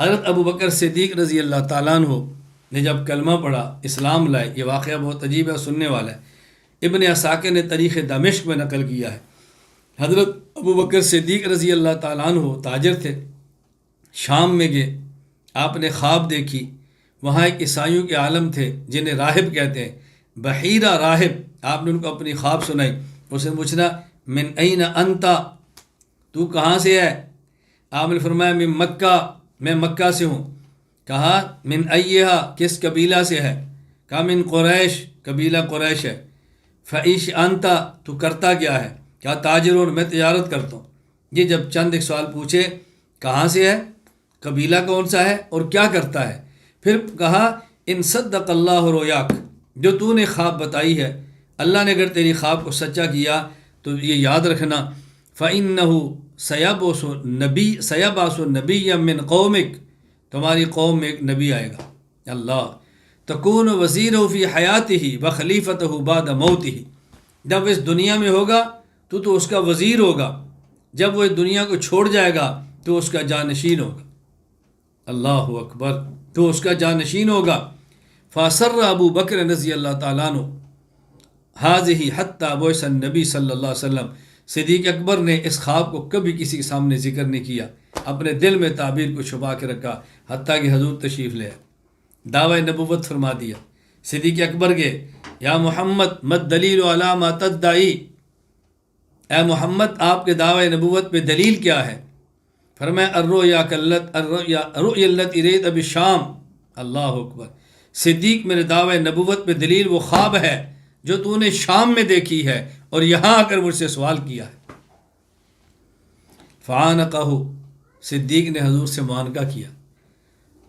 حضرت ابو بکر صدیق رضی اللہ تعالیٰ عنہ نے جب کلمہ پڑھا، اسلام لائے، یہ واقعہ بہت عجیب ہے، سننے والا ہے، ابن عساکر نے تاریخ دمشق میں نقل کیا ہے۔ حضرت ابو بکر صدیق رضی اللہ تعالیٰ عنہ تاجر تھے، شام میں گئے، آپ نے خواب دیکھی، وہاں ایک عیسائیوں کے عالم تھے جنہیں راہب کہتے ہیں، بحیرہ راہب، آپ نے ان کو اپنی خواب سنائی، اس نے پوچھنا من این انتا، تو کہاں سے ہے؟ آپ نے فرمایا من مکہ، میں مکہ سے ہوں۔ کہا من ایہا، کس قبیلہ سے ہے؟ کہا من قریش، قبیلہ قریش ہے۔ فعیش انتا، تو کرتا کیا ہے؟ کہا تاجرون، میں تجارت کرتا ہوں۔ یہ جب چند ایک سوال پوچھے، کہاں سے ہے، قبیلہ کون سا ہے اور کیا کرتا ہے، پھر کہا ان صدق اللہ رویاک، جو تو نے خواب بتائی ہے، اللہ نے اگر تیری خواب کو سچا کیا تو یہ یاد رکھنا، فَإِنَّهُ سَيَبْعَثُ نَبِيًّا مِّن قَوْمِكَ، تمہاری قوم میں ایک نبی آئے گا، اللہ تکون وزیرہ فی حیاتہ وخلیفتہ بعد موتہ، جب اس دنیا میں ہوگا تو اس کا وزیر ہوگا، جب وہ اس دنیا کو چھوڑ جائے گا تو اس کا جانشین ہوگا، اللہ اکبر، تو اس کا جانشین ہوگا۔ فَأَسَرَّ ابو بکر رضی اللہ تعالیٰ عنہ حاضہ حتیٰ بعث النبی صلی اللہ علیہ وسلم، صدیق اکبر نے اس خواب کو کبھی کسی کے سامنے ذکر نہیں کیا، اپنے دل میں تعبیر کو چھپا کے رکھا، حتیٰ کہ حضور تشریف لے آئے، دعوی نبوت فرما دیا۔ صدیق اکبر کے یا محمد مد دلیل علی ما تدعی، اے محمد آپ کے دعوی نبوت پہ دلیل کیا ہے؟ فرمایا الرؤیا التي رأيت بالشام، اللہ اکبر، صدیق میرے دعوی نبوت پہ دلیل وہ خواب ہے جو تو نے شام میں دیکھی ہے اور یہاں آ کر مجھ سے سوال کیا ہے۔ فعانقہ، صدیق نے حضور سے معانقہ کیا،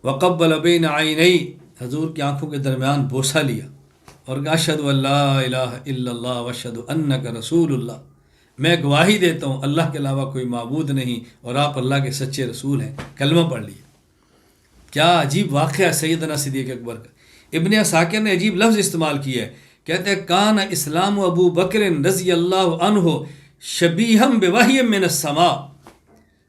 وقبل بین عینی، حضور کی آنکھوں کے درمیان بوسہ لیا اور کہا اشہد ان لا الہ الا اللہ واشہد انک رسول اللہ، میں گواہی دیتا ہوں اللہ کے علاوہ کوئی معبود نہیں اور آپ اللہ کے سچے رسول ہیں، کلمہ پڑھ لیا۔ کیا عجیب واقعہ ہے سیدنا صدیق اکبر کا۔ ابن عساکر نے عجیب لفظ استعمال کیا ہے، کہتے ہیں کان اسلام ابو بکر رضی اللہ عنہ شبیہم بوحی من السماء،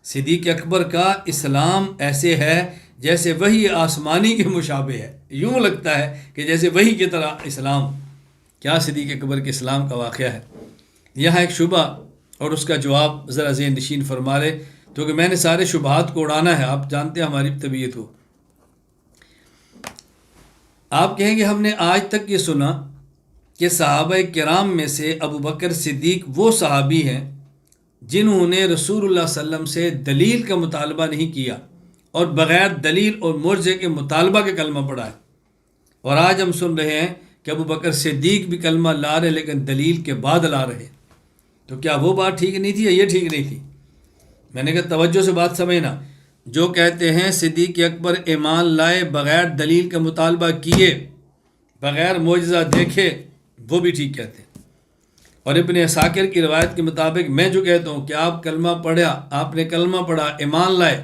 صدیق اکبر کا اسلام ایسے ہے جیسے وحی آسمانی کے مشابہ ہے، یوں لگتا ہے کہ جیسے وحی کی طرح اسلام۔ کیا صدیق اکبر کے اسلام کا واقعہ ہے۔ یہاں ایک شبہ اور اس کا جواب ذرا ذہن نشین فرما لے، کیونکہ میں نے سارے شبہات کو اڑانا ہے، آپ جانتے ہیں ہماری طبیعت ہو۔ آپ کہیں گے ہم نے آج تک یہ سنا کہ صحابہ کرام میں سے ابو بکر صدیق وہ صحابی ہیں جنہوں نے رسول اللہ صلی اللہ علیہ وسلم سے دلیل کا مطالبہ نہیں کیا اور بغیر دلیل اور معجزے کے مطالبہ کے کلمہ پڑھا ہے، اور آج ہم سن رہے ہیں کہ ابو بکر صدیق بھی کلمہ لا رہے لیکن دلیل کے بعد لا رہے، تو کیا وہ بات ٹھیک نہیں تھی یا یہ ٹھیک نہیں تھی؟ میں نے کہا توجہ سے بات سمجھنا، جو کہتے ہیں صدیق اکبر ایمان لائے بغیر دلیل کا مطالبہ کیے، بغیر معجزہ دیکھے، وہ بھی ٹھیک کہتے ہیں۔ اور ابن عساکر کی روایت کے مطابق میں جو کہتا ہوں کہ آپ کلمہ پڑھا، آپ نے کلمہ پڑھا، ایمان لائے،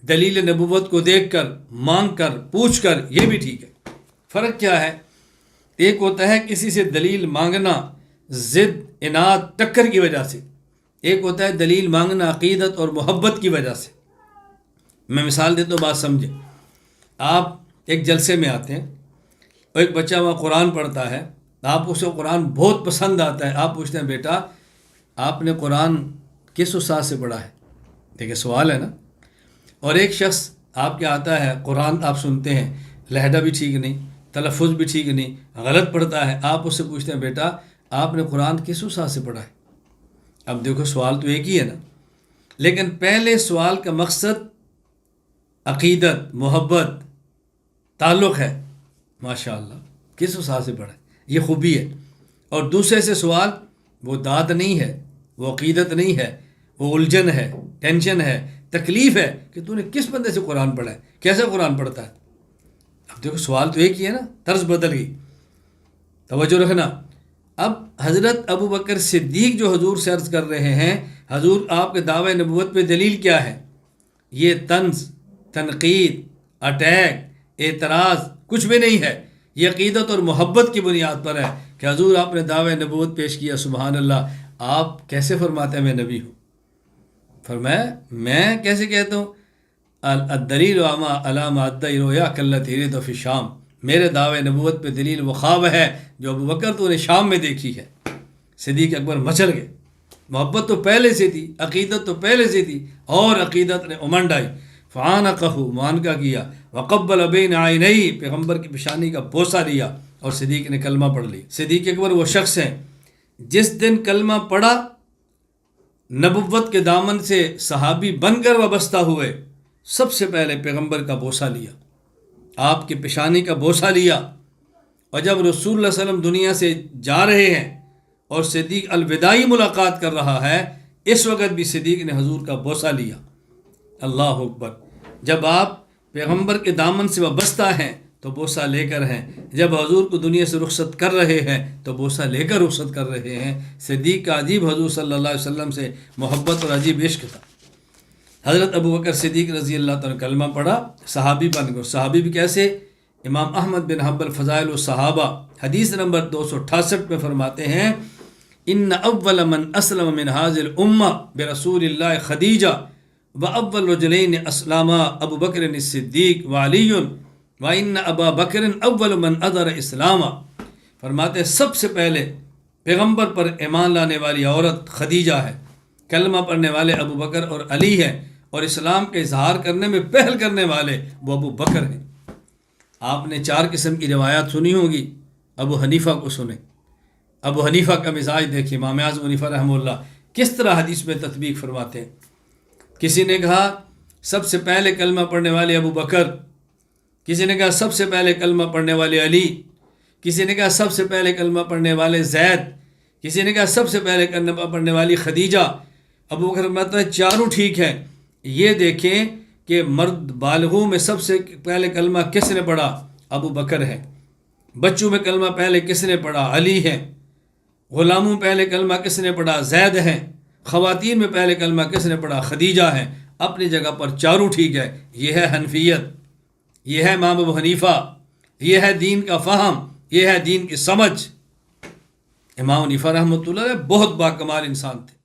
دلیل نبوت کو دیکھ کر، مانگ کر، پوچھ کر، یہ بھی ٹھیک ہے۔ فرق کیا ہے؟ ایک ہوتا ہے کسی سے دلیل مانگنا ضد، اناد، ٹکر کی وجہ سے، ایک ہوتا ہے دلیل مانگنا عقیدت اور محبت کی وجہ سے۔ میں مثال دیتا ہوں، بات سمجھیں۔ آپ ایک جلسے میں آتے ہیں اور ایک بچہ وہاں قرآن پڑھتا ہے، آپ اسے قرآن بہت پسند آتا ہے، آپ پوچھتے ہیں بیٹا آپ نے قرآن کس استاد سے پڑھا ہے؟ دیکھیں سوال ہے نا۔ اور ایک شخص آپ کے آتا ہے، قرآن آپ سنتے ہیں، لہجہ بھی ٹھیک نہیں، تلفظ بھی ٹھیک نہیں، غلط پڑھتا ہے، آپ اس سے پوچھتے ہیں بیٹا آپ نے قرآن کس استاد سے پڑھا ہے؟ اب دیکھو سوال تو ایک ہی ہے نا، لیکن پہلے سوال کا مقصد عقیدت، محبت، تعلق ہے، ماشاءاللہ کس استاد سے پڑھا ہے، یہ خوبی ہے۔ اور دوسرے سے سوال وہ داد نہیں ہے، وہ عقیدت نہیں ہے، وہ الجھن ہے، ٹینشن ہے، تکلیف ہے کہ تو نے کس بندے سے قرآن پڑھا ہے، کیسے قرآن پڑھتا ہے۔ اب دیکھو سوال تو ایک ہی ہے نا، طرز بدل گئی، توجہ رکھنا۔ اب حضرت ابو بکر صدیق جو حضور سے عرض کر رہے ہیں حضور آپ کے دعوی نبوت پہ دلیل کیا ہے، یہ طنز، تنقید، اٹیک، اعتراض کچھ بھی نہیں ہے، یہ عقیدت اور محبت کی بنیاد پر ہے کہ حضور آپ نے دعوی نبوت پیش کیا، سبحان اللہ، آپ کیسے فرماتے ہیں میں نبی ہوں؟ فرمایا میں کیسے کہتا ہوں؟ الدلیل وما علامہ ادعی رویا کلتی رید فی شام، میرے دعوے نبوت پہ دلیل وہ خواب ہے جو ابو بکر تو نے شام میں دیکھی ہے۔ صدیق اکبر مچل گئے، محبت تو پہلے سے تھی، عقیدت تو پہلے سے تھی، اور عقیدت نے امنڈ آئی۔ فعانقہ، معانقہ کیا، وقبل بین عینیہ، پیغمبر کی پیشانی کا بوسہ لیا، اور صدیق نے کلمہ پڑھ لی۔ صدیق اکبر وہ شخص ہیں جس دن کلمہ پڑھا، نبوت کے دامن سے صحابی بن کر وابستہ ہوئے، سب سے پہلے پیغمبر کا بوسہ لیا، آپ کی پیشانی کا بوسہ لیا۔ اور جب رسول اللہ صلی اللہ علیہ وسلم دنیا سے جا رہے ہیں اور صدیق الوداعی ملاقات کر رہا ہے، اس وقت بھی صدیق نے حضور کا بوسہ لیا۔ اللہ اکبر! جب آپ پیغمبر کے دامن سے وابستہ ہیں تو بوسہ لے کر ہیں، جب حضور کو دنیا سے رخصت کر رہے ہیں تو بوسہ لے کر رخصت کر رہے ہیں۔ صدیق کا عجیب حضور صلی اللہ علیہ وسلم سے محبت اور عجیب عشق تھا۔ حضرت ابو بکر صدیق رضی اللہ تعالیٰ کلمہ پڑھا، صحابی بن گئے۔ صحابی بھی کیسے؟ امام احمد بن حنبل فضائل الصحابہ حدیث نمبر 268 میں فرماتے ہیں، ان اول من اسلم من هذه الامہ برسول اللہ خدیجہ واول رجلین اسلاما ابو بکر الصدیق وعلی وان ابا بکر اول من اظہر اسلاما۔ فرماتے ہیں سب سے پہلے پیغمبر پر ایمان لانے والی عورت خدیجہ ہے، کلمہ پڑھنے والے ابو بکر اور علی ہیں، اور اسلام کے اظہار کرنے میں پہل کرنے والے وہ ابو بکر ہیں۔ آپ نے 4 قسم کی روایات سنی ہوگی، ابو حنیفہ کو سنیں۔ ابو حنیفہ کا مزاج دیکھیں، امام اعظم حنیفہ رحمہ اللہ کس طرح حدیث میں تطبیق فرماتے ہیں۔ کسی نے کہا سب سے پہلے کلمہ پڑھنے والے ابو بکر، کسی نے کہا سب سے پہلے کلمہ پڑھنے والے علی، کسی نے کہا سب سے پہلے کلمہ پڑھنے والے زید، کسی نے کہا سب سے پہلے کلمہ پڑھنے والی خدیجہ۔ ابو بکر فرماتا ہے چاروں ٹھیک ہیں۔ یہ دیکھیں کہ مرد بالغوں میں سب سے پہلے کلمہ کس نے پڑھا؟ ابو بکر ہے۔ بچوں میں کلمہ پہلے کس نے پڑھا؟ علی ہے۔ غلاموں پہلے کلمہ کس نے پڑھا؟ زید ہے۔ خواتین میں پہلے کلمہ کس نے پڑھا؟ خدیجہ ہے۔ اپنی جگہ پر چاروں ٹھیک ہے۔ یہ ہے حنفیت، یہ ہے امام ابو حنیفہ، یہ ہے دین کا فہم، یہ ہے دین کی سمجھ۔ امام حنیفہ رحمۃ اللہ علیہ بہت باکمال انسان تھے۔